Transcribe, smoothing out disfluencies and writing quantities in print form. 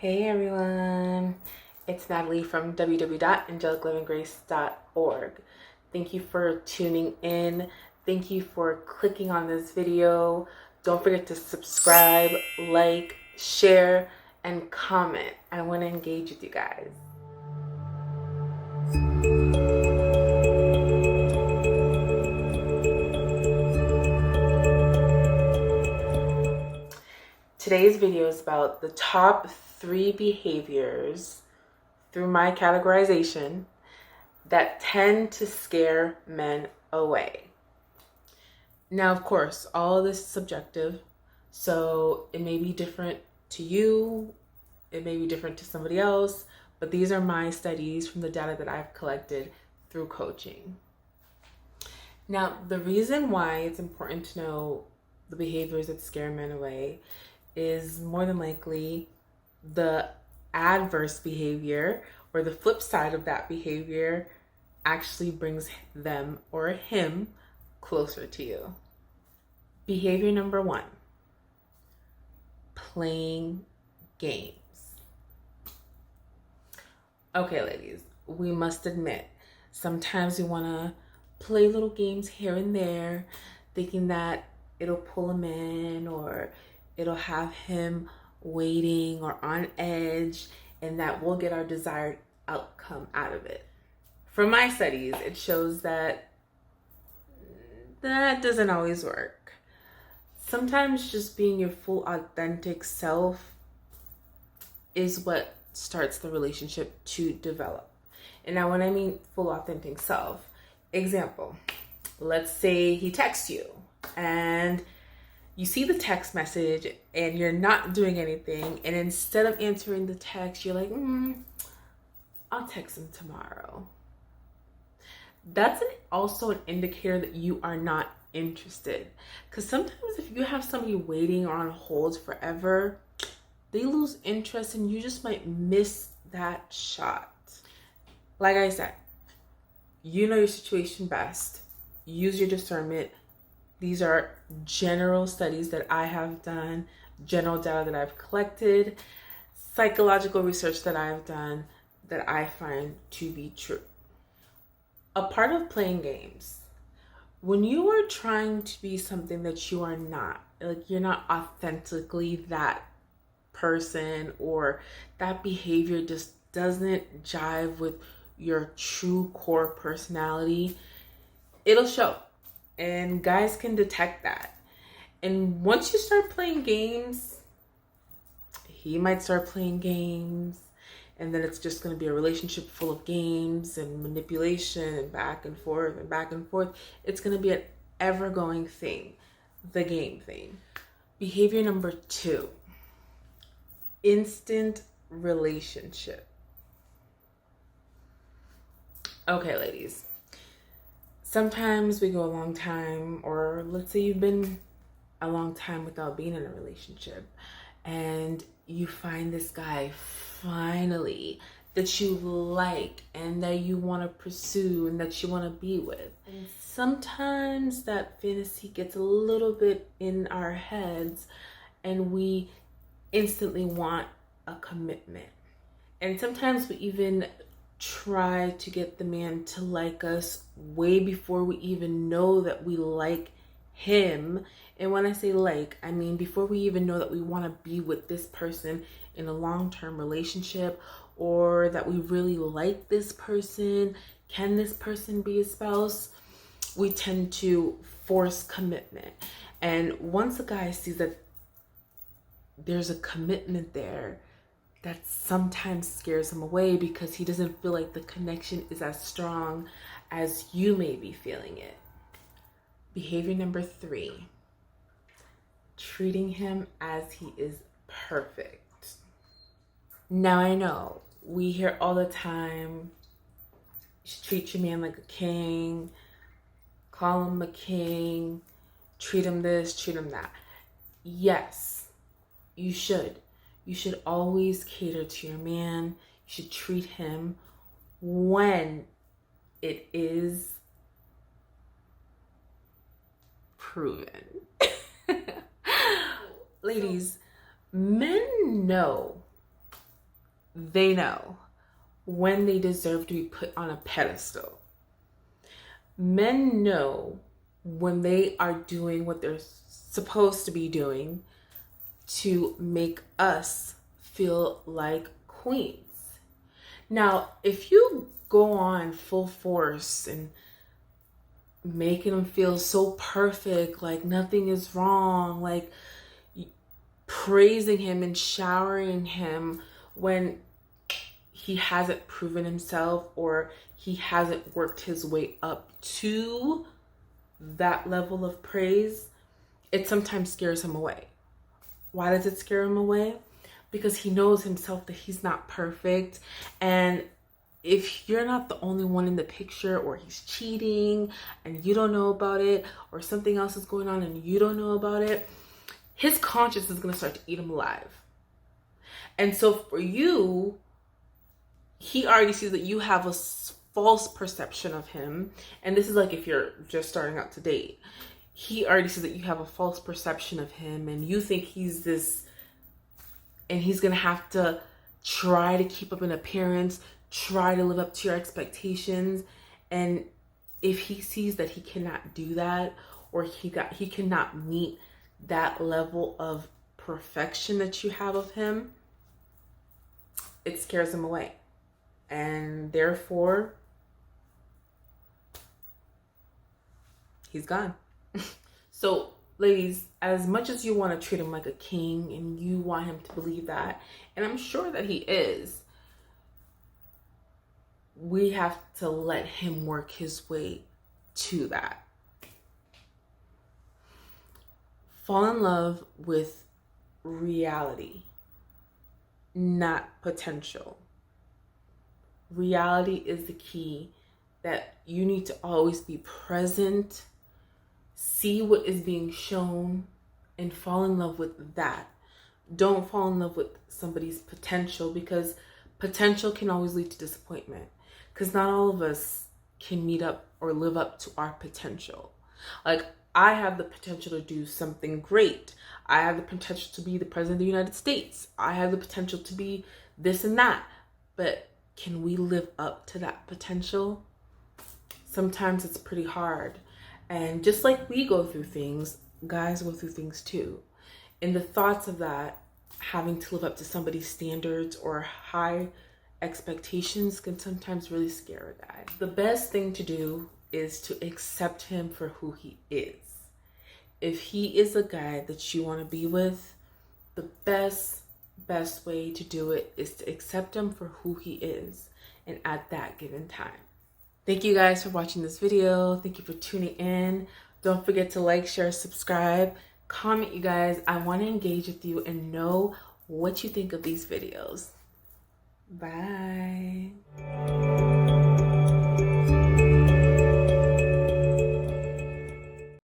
Hey everyone, it's Natalie from www.AngelicLoveandGrace.org. Thank you for tuning in. Thank you for clicking on this video. Don't forget to subscribe, like, share, and comment. I want to engage with you guys. Today's video is about the top 3 behaviors through my categorization that tend to scare men away. Now, of course, all of this is subjective, so it may be different to you, it may be different to somebody else, but these are my studies from the data that I've collected through coaching. Now, the reason why it's important to know the behaviors that scare men away is more than likely the adverse behavior or the flip side of that behavior actually brings them or him closer to you. Behavior number 1, playing games. Okay, ladies, we must admit, sometimes we want to play little games here and there, thinking that it'll pull him in or it'll have him waiting or on edge, and that we'll get our desired outcome out of it. From my studies, it shows that doesn't always work. Sometimes just being your full authentic self is what starts the relationship to develop. And now when I mean full authentic self, example, let's say he texts you and you see the text message and you're not doing anything, and instead of answering the text, you're like, I'll text him tomorrow. That's also an indicator that you are not interested. Because sometimes if you have somebody waiting or on hold forever, they lose interest and you just might miss that shot. Like I said, you know your situation best. Use your discernment. These are general studies that I have done, general data that I've collected, psychological research that I've done that I find to be true. A part of playing games, when you are trying to be something that you are not, like you're not authentically that person, or that behavior just doesn't jive with your true core personality, it'll show. And guys can detect that. And once you start playing games, he might start playing games, and then it's just going to be a relationship full of games and manipulation and back and forth and back and forth. It's going to be an ever-going thing, the game thing. Behavior number 2, instant relationship. Okay, ladies. Sometimes we go a long time, or let's say you've been a long time without being in a relationship, and you find this guy finally that you like and that you want to pursue and that you want to be with. And sometimes that fantasy gets a little bit in our heads and we instantly want a commitment. And sometimes we even try to get the man to like us way before we even know that we like him. And when I say like, I mean before we even know that we want to be with this person in a long-term relationship, or that we really like this person. Can this person be a spouse? We tend to force commitment. And once a guy sees that there's a commitment there, that sometimes scares him away because he doesn't feel like the connection is as strong as you may be feeling it. Behavior number 3, treating him as he is perfect. Now I know we hear all the time, you should treat your man like a king, call him a king, treat him this, treat him that. Yes, you should. You should always cater to your man. You should treat him when it is proven. Ladies, men know they know when they deserve to be put on a pedestal. Men know when they are doing what they're supposed to be doing to make us feel like queens. Now, if you go on full force and making him feel so perfect, like nothing is wrong, like praising him and showering him when he hasn't proven himself or he hasn't worked his way up to that level of praise, it sometimes scares him away. Why does it scare him away? Because he knows himself that he's not perfect. And if you're not the only one in the picture, or he's cheating and you don't know about it, or something else is going on and you don't know about it, his conscience is going to start to eat him alive. And so for you, he already sees that you have a false perception of him. And this is like if you're just starting out to date. He already sees that you have a false perception of him and you think he's this, and he's going to have to try to keep up an appearance, try to live up to your expectations. And if he sees that he cannot do that, or he cannot meet that level of perfection that you have of him, it scares him away. And therefore, he's gone. So, ladies, as much as you want to treat him like a king and you want him to believe that, and I'm sure that he is, we have to let him work his way to that. Fall in love with reality, not potential. Reality is the key, that you need to always be present, see what is being shown, and fall in love with that. Don't fall in love with somebody's potential, because potential can always lead to disappointment. Because not all of us can meet up or live up to our potential. Like, I have the potential to do something great. I have the potential to be the president of the United States. I have the potential to be this and that. But can we live up to that potential? Sometimes it's pretty hard. And just like we go through things, guys go through things too. And the thoughts of that, having to live up to somebody's standards or high expectations, can sometimes really scare a guy. The best thing to do is to accept him for who he is. If he is a guy that you want to be with, the best way to do it is to accept him for who he is, and at that given time. Thank you guys for watching this video. Thank you for tuning in. Don't forget to like, share, subscribe, comment, you guys. I want to engage with you and know what you think of these videos. Bye.